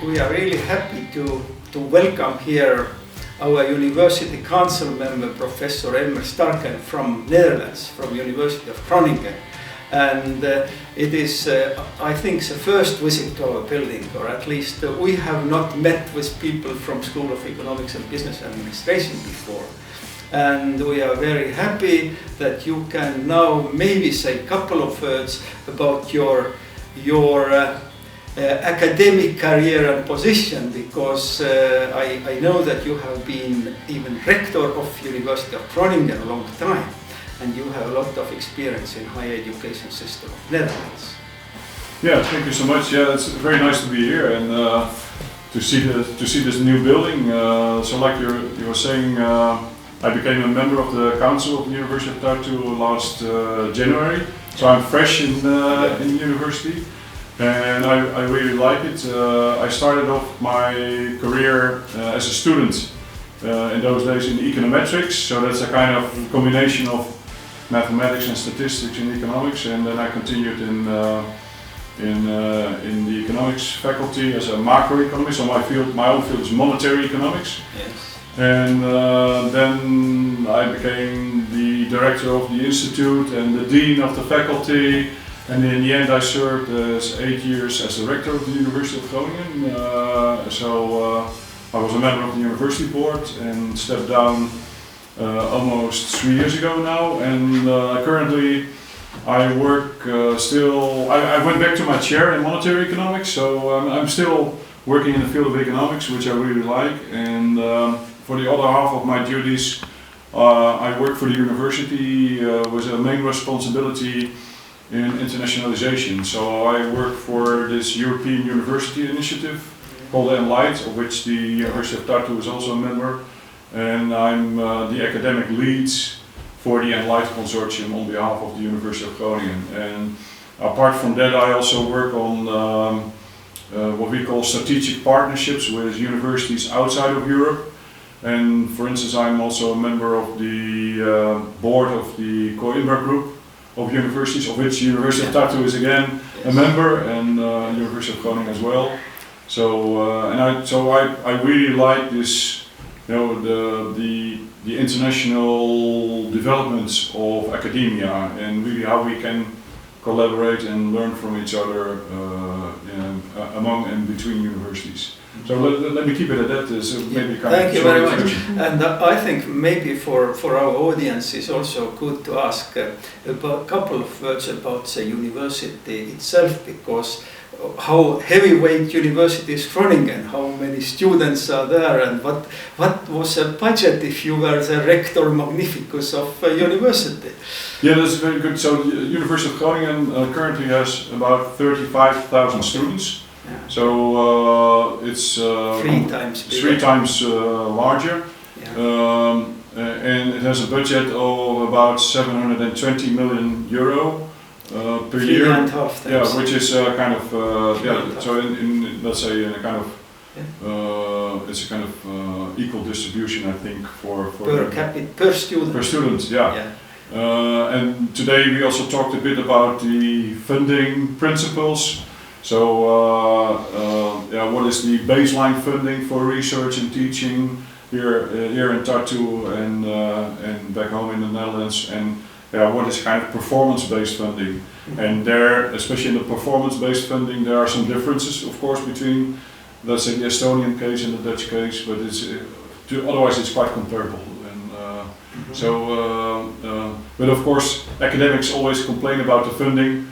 we are really happy to welcome here our University Council member, Professor Elmer Sterken from Netherlands, from University of Groningen. And it is, I think, the first visit to our building, or at least we have not met with people from School of Economics and Business Administration before. And we are very happy that you can now maybe say a couple of words about your academic career and position, because I know that you have been even rector of University of Groningen a long time, and you have a lot of experience in higher education system of Netherlands. Yeah, thank you so much. Yeah, it's very nice to be here and to see this new building. So, like you were saying, I became a member of the council of the University of Tartu last January. So I'm fresh in the university. And I really like it. I started off my career as a student in those days in econometrics, so that's a kind of combination of mathematics and statistics and economics, and then I continued in the economics faculty as a macroeconomist. So my own field is monetary economics. Yes. And then I became the director of the institute and the dean of the faculty. And in the end I served 8 years as the rector of the University of Groningen. I was a member of the university board and stepped down almost 3 years ago now. And currently I work I went back to my chair in monetary economics, so I'm still working in the field of economics, which I really like. And for the other half of my duties, I work for the university with a main responsibility in internationalization. So I work for this European University initiative called Enlight, of which the University of Tartu is also a member. And I'm the academic lead for the Enlight consortium on behalf of the University of Groningen. And apart from that, I also work on what we call strategic partnerships with universities outside of Europe. And for instance, I'm also a member of the board of the Coimbra group of universities, of which University of Tartu is again a member, and University of Groningen as well. So I really like this, the international developments of academia, and really how we can collaborate and learn from each other among and between universities. So let me keep it at that. Thank you very much. And I think maybe for our audience it's also good to ask a couple of words about the university itself, because how heavyweight university is Groningen, how many students are there, and what was the budget if you were the rector magnificus of a university? Yeah, that's very good. So the University of Groningen currently has about 35,000 students. Yeah. So it's 3 times larger. Yeah. And it has a budget of about 720 million euro per year. 3.5 times. Yeah, which is kind of So in let's say in a kind of it's a kind of equal distribution, I think, for per student. Per student, yeah. And today we also talked a bit about the funding principles. So what is the baseline funding for research and teaching here in Tartu and back home in the Netherlands, and what is kind of performance-based funding? Mm-hmm. And there, especially in the performance-based funding, there are some differences, of course, between, let's say, the Estonian case and the Dutch case, but otherwise it's quite comparable. But of course, academics always complain about the funding.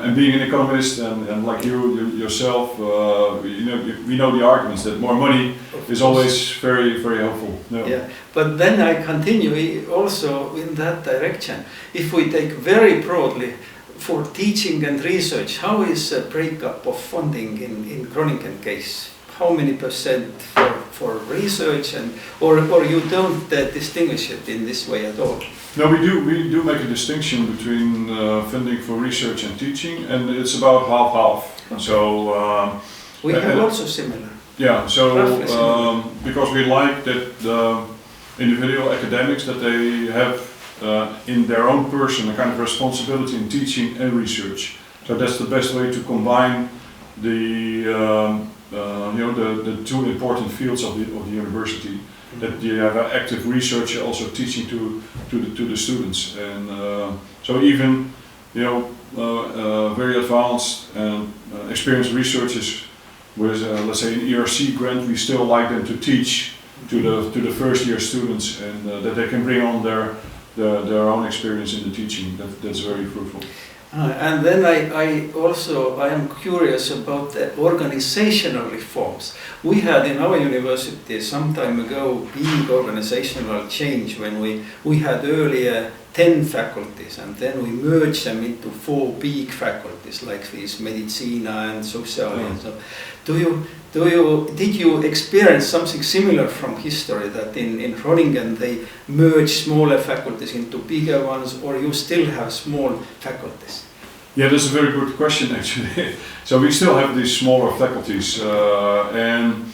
And being an economist and like yourself, we know the arguments that more money is always very, very helpful. No. Yeah, but then I continue also in that direction. If we take very broadly for teaching and research, how is the breakup of funding in Groningen case? How many percent for research, or you don't distinguish it in this way at all? No, we do make a distinction between funding for research and teaching, and it's about half-half. Okay. So we have also similar. Yeah. So because we like that the individual academics, that they have in their own person a kind of responsibility in teaching and research. So that's the best way to combine the two important fields of the university. That you have an active researcher also teaching to the students, and so even very advanced and experienced researchers with let's say an ERC grant, we still like them to teach to the first year students, and that they can bring on their own experience in the teaching. That's very fruitful. And then I am curious about the organizational reforms. We had in our university some time ago big organizational change when we had earlier 10 faculties, and then we merged them into 4 big faculties like these Medicina and Socialia. And so, did you experience something similar from history, that in Groningen they merged smaller faculties into bigger ones, or you still have small faculties? Yeah, that's a very good question actually. So we still have these smaller faculties, and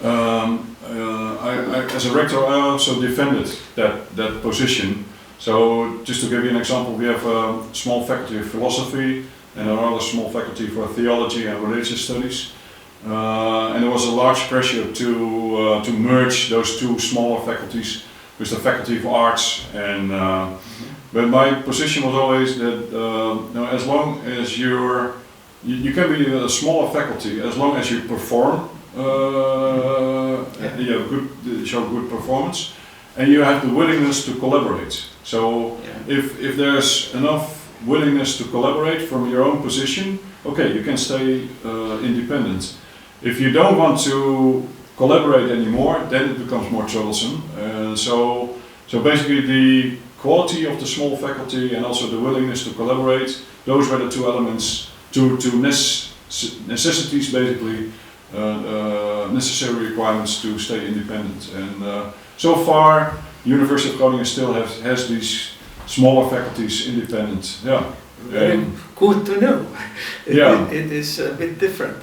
I, as a rector, I also defended that position. So just to give you an example, we have a small faculty of philosophy and another small faculty for theology and religious studies. And there was a large pressure to merge those 2 smaller faculties with the faculty of arts. And but my position was always that as long as you can be a smaller faculty as long as you perform, show good performance, and you have the willingness to collaborate. So if there's enough willingness to collaborate from your own position, okay, you can stay independent. If you don't want to collaborate anymore, then it becomes more troublesome. So basically the quality of the small faculty and also the willingness to collaborate, those were the 2 elements, two necessities basically, necessary requirements to stay independent. And so far, University of Groningen still has these smaller faculties independent. Yeah. Very good to know. It is a bit different.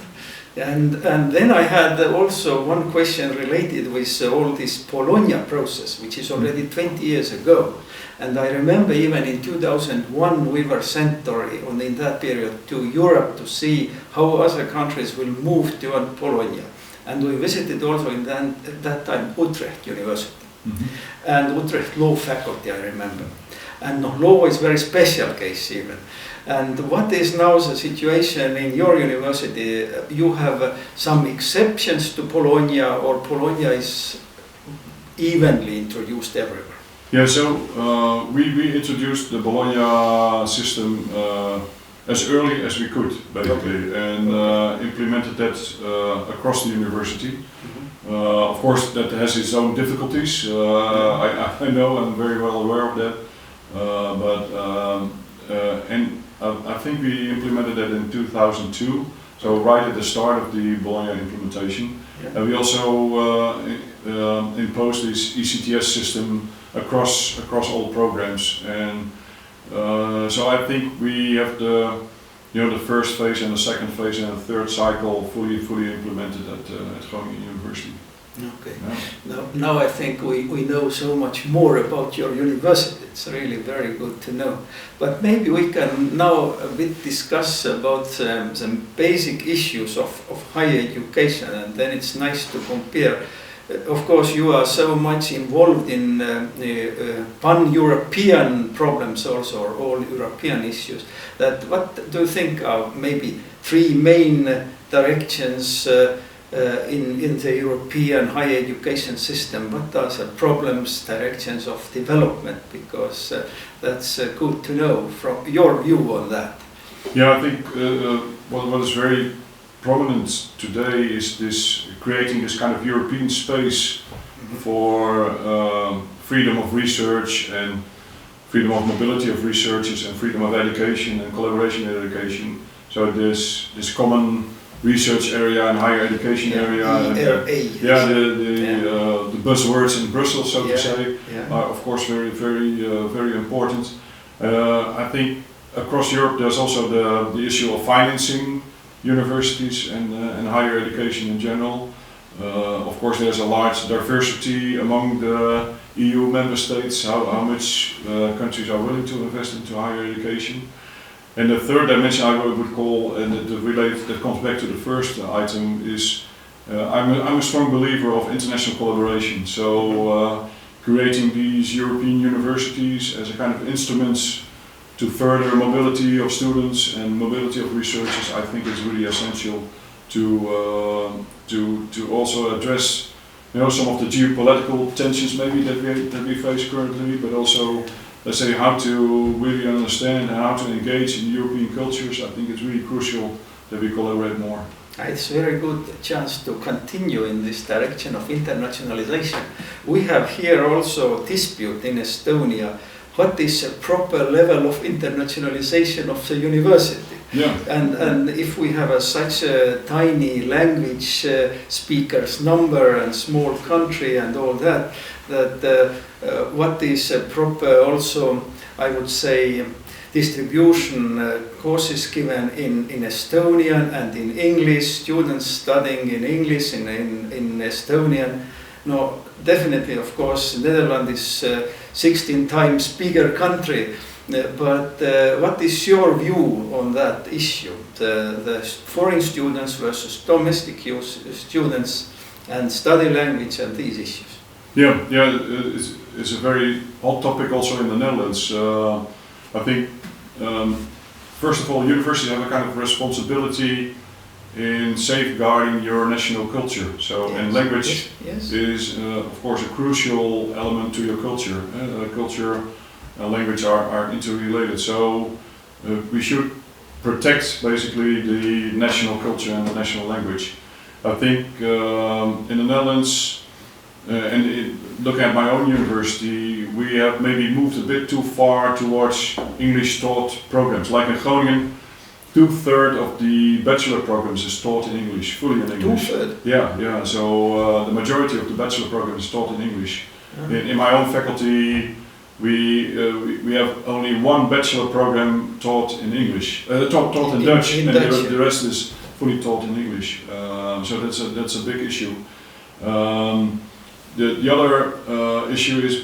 And then I had also one question related with all this Bologna process, which is already 20 years ago. And I remember even in 2001 we were sent in that period to Europe to see how other countries will move to Bologna. And we visited also at that time Utrecht University. And Utrecht Law Faculty, I remember. And law is very special case even. And what is now the situation in your university? You have some exceptions to Bologna, or Bologna is evenly introduced everywhere? Yeah, so we introduced the Bologna system as early as we could, basically, and implemented that across the university. Of course, that has its own difficulties. I know, I'm very well aware of that. I think we implemented that in 2002, so right at the start of the Bologna implementation. And we also imposed this ECTS system across all programs. And so I think we have the first phase and the second phase and the third cycle fully implemented at Groningen University. Okay. Yeah. Now I think we know so much more about your university. It's really very good to know. But maybe we can now a bit discuss about some basic issues of higher education, and then it's nice to compare. Of course, you are so much involved in pan-European problems also, or all European issues, that what do you think are maybe 3 main directions in the European higher education system? What are the problems, directions of development? Because that's good to know from your view on that. Yeah, I think what is very prominent today is this creating this kind of European space for freedom of research and freedom of mobility of researchers and freedom of education and collaboration in education. So this common research area and higher education area. The buzzwords in Brussels, so to say, are of course very important. I think across Europe there's also the issue of financing universities and higher education in general. Of course there's a large diversity among the EU member states, how much countries are willing to invest into higher education. And the third dimension I would call, and that comes back to the first item, is I'm a strong believer of international collaboration. So creating these European universities as a kind of instruments to further mobility of students and mobility of researchers, I think is really essential to also address, you know, some of the geopolitical tensions maybe that we face currently, but also, let's say, how to really understand and how to engage in European cultures. I think it's really crucial that we collaborate more. It's a very good chance to continue in this direction of internationalization. We have here also a dispute in Estonia. What is a proper level of internationalization of the university? Yeah. And if we have such a tiny language speakers number and small country and all that, what is a proper also, I would say, distribution, courses given in Estonian and in English, students studying in English in Estonian. No, definitely, of course, Netherlands is 16 times bigger country, but what is your view on that issue? The foreign students versus domestic students and study language and these issues? Yeah, it's a very hot topic also in the Netherlands. I think, first of all, universities have a kind of responsibility in safeguarding your national culture. So, yes. And language is, of course, a crucial element to your culture. Culture and language are interrelated. So, we should protect basically the national culture and the national language. I think in the Netherlands, looking at my own university, we have maybe moved a bit too far towards English taught programs. Like in Groningen, 2/3 of the bachelor programs is taught in English, fully in English. 2/3? Yeah. So the majority of the bachelor program is taught in English. In my own faculty, we have only one bachelor program taught in English, taught in Dutch, and the rest is fully taught in English. So that's a big issue. The other issue is,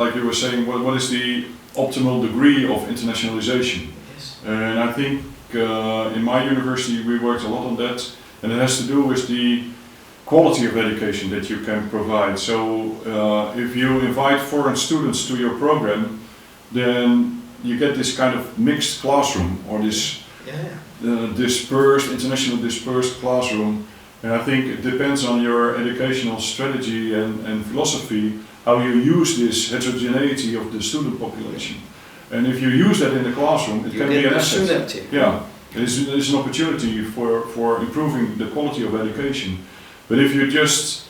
like you were saying, what is the optimal degree of internationalization? Yes. And I think in my university we worked a lot on that, and it has to do with the quality of education that you can provide. So if you invite foreign students to your program, then you get this kind of mixed classroom, or this international dispersed classroom. And I think it depends on your educational strategy and philosophy, how you use this heterogeneity of the student population. And if you use that in the classroom, it can be an asset. Synergy. Yeah, it's an opportunity for improving the quality of education. But if you just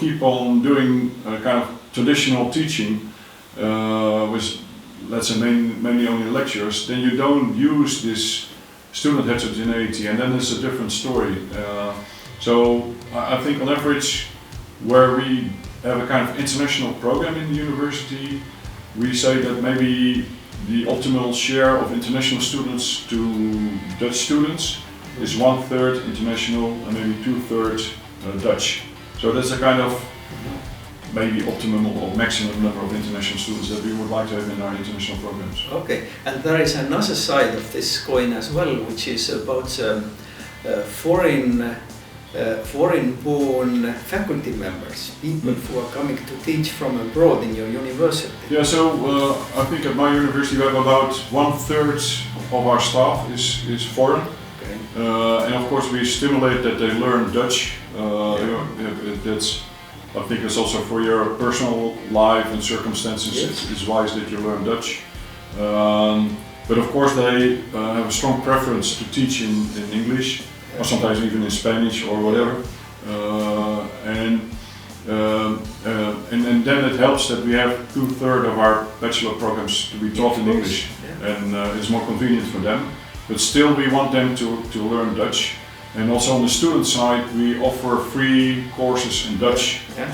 keep on doing kind of traditional teaching with, let's say, mainly only lectures, then you don't use this student heterogeneity, and then it's a different story. So I think on average, where we have a kind of international program in the university, we say that maybe the optimal share of international students to Dutch students is 1/3 international and maybe 2/3 Dutch. So that's a kind of maybe optimum or maximum number of international students that we would like to have in our international programs. Okay, and there is another side of this coin as well, which is about foreign-born faculty members, people who are coming to teach from abroad in your university. Yeah, so I think at my university we have about 1/3 of our staff is foreign. Okay. And of course we stimulate that they learn Dutch. I think it's also for your personal life and circumstances, it's wise that you learn Dutch. But of course they have a strong preference to teach in English, or sometimes even in Spanish or whatever. And then it helps that we have 2/3 of our bachelor programs to be taught in English, and it's more convenient for them. But still we want them to learn Dutch. And also on the student side, we offer free courses in Dutch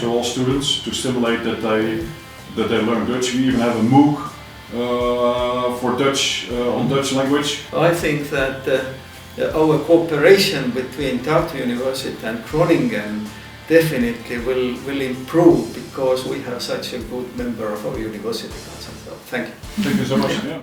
to all students to stimulate that they learn Dutch. We even have a MOOC for Dutch on Dutch language. I think that our cooperation between Tartu University and Groningen definitely will improve, because we have such a good member of our university council. So thank you. Thank you so much. Yeah.